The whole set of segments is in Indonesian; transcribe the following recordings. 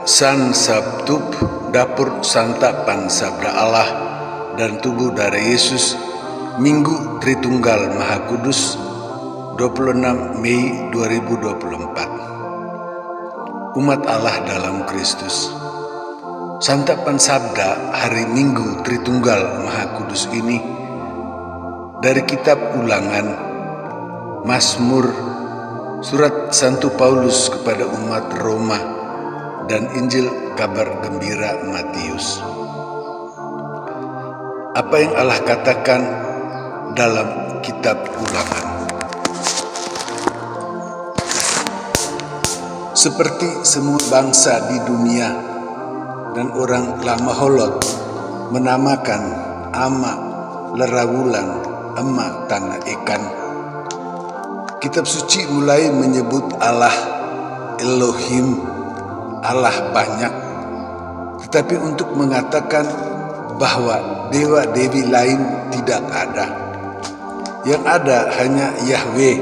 San Sabtu, dapur santapan sabda Allah dan tubuh darah Yesus, Minggu Tritunggal Maha Kudus, 26 Mei 2024. Umat Allah dalam Kristus. Santapan sabda hari Minggu Tritunggal Maha Kudus ini dari kitab Ulangan, Mazmur, surat Santo Paulus kepada umat Roma, dan Injil kabar gembira Matius. Apa yang Allah katakan dalam kitab Ulangan? Seperti semua bangsa di dunia dan orang lama holot menamakan ama lerawulan ema tanah ikan, kitab suci mulai menyebut Allah Elohim, Allah banyak, tetapi untuk mengatakan bahwa dewa-dewi lain tidak ada. Yang ada hanya Yahweh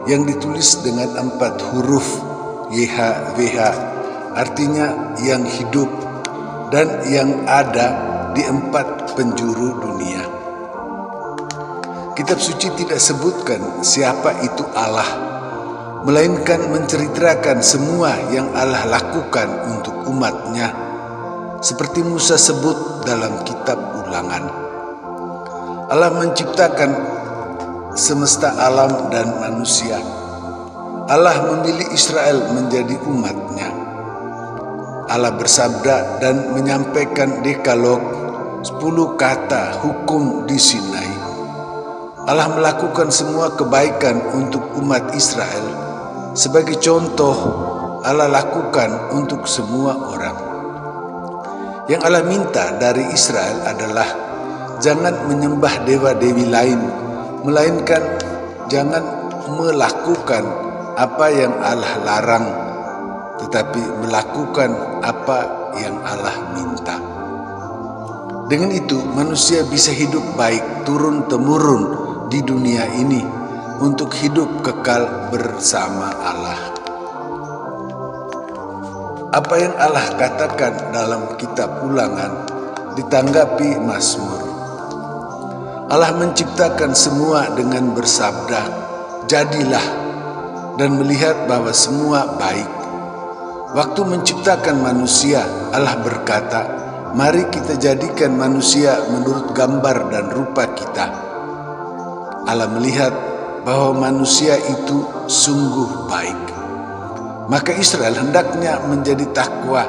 yang ditulis dengan 4 huruf YHWH, artinya yang hidup dan yang ada di 4 penjuru dunia. Kitab suci tidak sebutkan siapa itu Allah, melainkan menceritakan semua yang Allah lakukan untuk umatnya, seperti Musa sebut dalam kitab Ulangan. Allah menciptakan semesta alam dan manusia. Allah memilih Israel menjadi umatnya. Allah bersabda dan menyampaikan dekalog, 10 kata hukum di Sinai. Allah melakukan semua kebaikan untuk umat Israel. Sebagai contoh, Allah lakukan untuk semua orang. Yang Allah minta dari Israel adalah jangan menyembah dewa-dewi lain, melainkan jangan melakukan apa yang Allah larang, tetapi melakukan apa yang Allah minta. Dengan itu, manusia bisa hidup baik turun-temurun di dunia ini untuk hidup kekal bersama Allah. Apa yang Allah katakan dalam kitab Ulangan ditanggapi Mazmur. Allah menciptakan semua dengan bersabda, "Jadilah," dan melihat bahwa semua baik. Waktu menciptakan manusia, Allah berkata, "Mari kita jadikan manusia menurut gambar dan rupa kita." Allah melihat bahwa manusia itu sungguh baik. Maka Israel hendaknya menjadi takwa,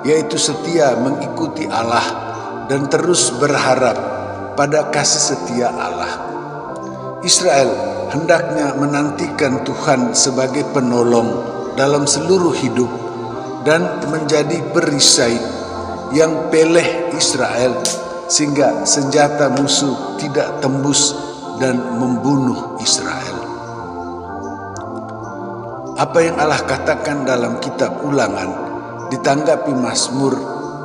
yaitu setia mengikuti Allah dan terus berharap pada kasih setia Allah. Israel hendaknya menantikan Tuhan sebagai penolong dalam seluruh hidup dan menjadi perisai yang peleh Israel, sehingga senjata musuh tidak tembus dan membunuh Israel. Apa yang Allah katakan dalam kitab Ulangan ditanggapi Mazmur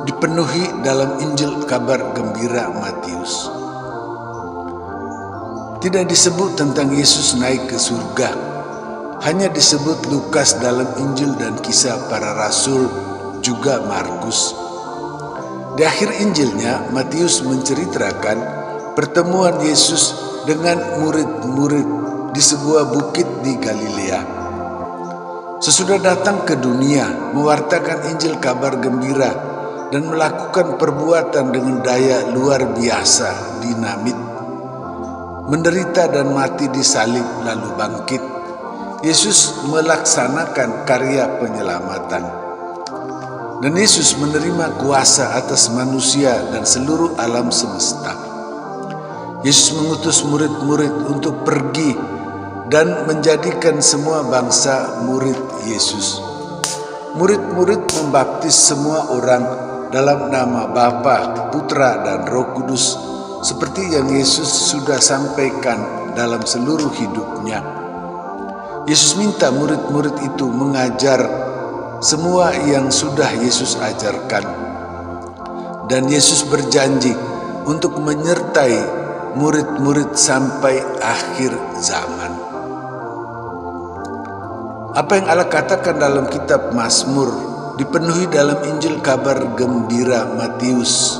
dipenuhi dalam Injil kabar gembira Matius. Tidak disebut tentang Yesus naik ke surga, hanya disebut Lukas dalam Injil dan Kisah Para Rasul, juga Markus. Di akhir Injilnya, Matius menceritakan pertemuan Yesus dengan murid-murid di sebuah bukit di Galilea. Sesudah datang ke dunia, mewartakan Injil kabar gembira dan melakukan perbuatan dengan daya luar biasa, dinamit. Menderita dan mati di salib lalu bangkit. Yesus melaksanakan karya penyelamatan. Dan Yesus menerima kuasa atas manusia dan seluruh alam semesta. Yesus mengutus murid-murid untuk pergi dan menjadikan semua bangsa murid Yesus. Murid-murid membaptis semua orang dalam nama Bapa, Putra, dan Roh Kudus, seperti yang Yesus sudah sampaikan dalam seluruh hidupnya. Yesus minta murid-murid itu mengajar semua yang sudah Yesus ajarkan. Dan Yesus berjanji untuk menyertai murid-murid sampai akhir zaman. Apa yang Allah katakan dalam kitab Mazmur dipenuhi dalam Injil kabar gembira Matius,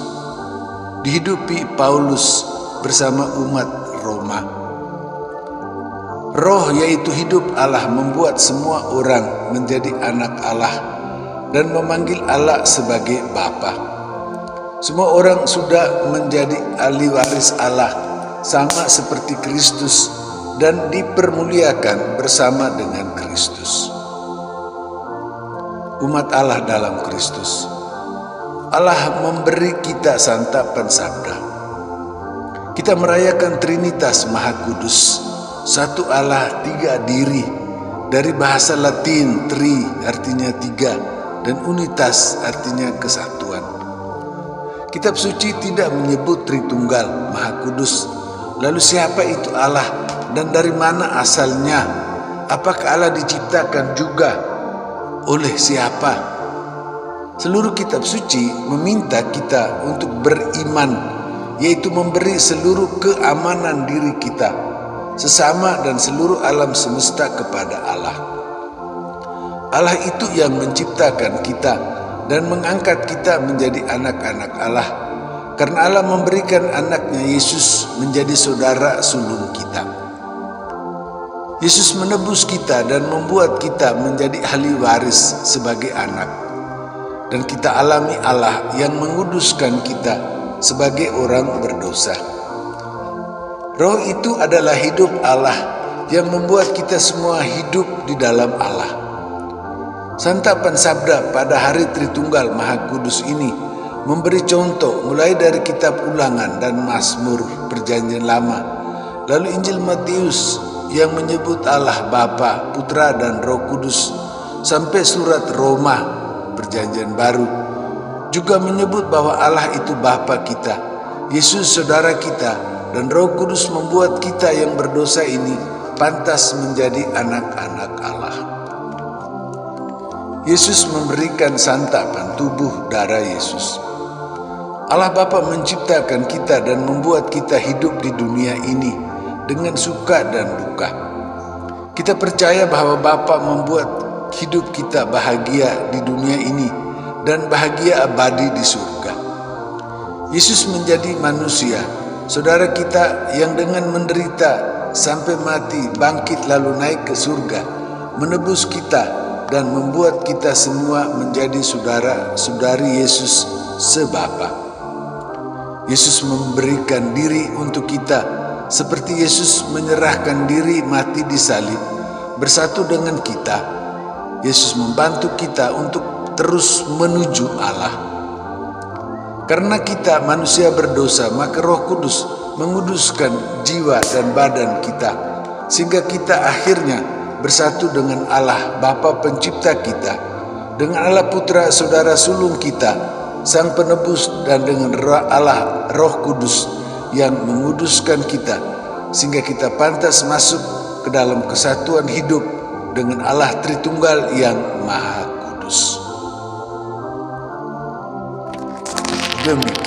dihidupi Paulus bersama umat Roma. Roh yaitu hidup Allah membuat semua orang menjadi anak Allah dan memanggil Allah sebagai Bapa. Semua orang sudah menjadi ahli waris Allah sama seperti Kristus dan dipermuliakan bersama dengan Kristus. Umat Allah dalam Kristus. Allah memberi kita santapan sabda. Kita merayakan Trinitas Maha Kudus, satu Allah tiga diri, dari bahasa Latin tri artinya tiga dan unitas artinya kesatuan. Kitab suci tidak menyebut Tritunggal Maha Kudus. Lalu siapa itu Allah dan dari mana asalnya? Apakah Allah diciptakan juga oleh siapa? Seluruh kitab suci meminta kita untuk beriman, yaitu memberi seluruh keamanan diri kita, sesama dan seluruh alam semesta kepada Allah. Allah itu yang menciptakan kita dan mengangkat kita menjadi anak-anak Allah, karena Allah memberikan anaknya Yesus menjadi saudara sulung kita. Yesus menebus kita dan membuat kita menjadi ahli waris sebagai anak. Dan kita alami Allah yang menguduskan kita sebagai orang berdosa. Roh itu adalah hidup Allah yang membuat kita semua hidup di dalam Allah. Santapan sabda pada hari Tritunggal Maha Kudus ini memberi contoh mulai dari kitab Ulangan dan Mazmur Perjanjian Lama, lalu Injil Matius yang menyebut Allah Bapa, Putra dan Roh Kudus, sampai surat Roma Perjanjian Baru juga menyebut bahwa Allah itu Bapa kita, Yesus saudara kita, dan Roh Kudus membuat kita yang berdosa ini pantas menjadi anak-anak Allah. Yesus memberikan santapan tubuh darah Yesus. Allah Bapa menciptakan kita dan membuat kita hidup di dunia ini dengan suka dan duka. Kita percaya bahwa Bapa membuat hidup kita bahagia di dunia ini dan bahagia abadi di surga. Yesus menjadi manusia, saudara kita yang dengan menderita sampai mati, bangkit lalu naik ke surga, menebus kita dan membuat kita semua menjadi saudara-saudari Yesus sebapa. Yesus memberikan diri untuk kita seperti Yesus menyerahkan diri mati di salib bersatu dengan kita. Yesus membantu kita untuk terus menuju Allah. Karena kita manusia berdosa, maka Roh Kudus menguduskan jiwa dan badan kita, sehingga kita akhirnya bersatu dengan Allah Bapa Pencipta kita, dengan Allah Putra Saudara sulung kita, Sang Penebus, dan dengan Allah Roh Kudus yang menguduskan kita, sehingga kita pantas masuk ke dalam kesatuan hidup dengan Allah Tritunggal yang Maha Kudus. Demikian.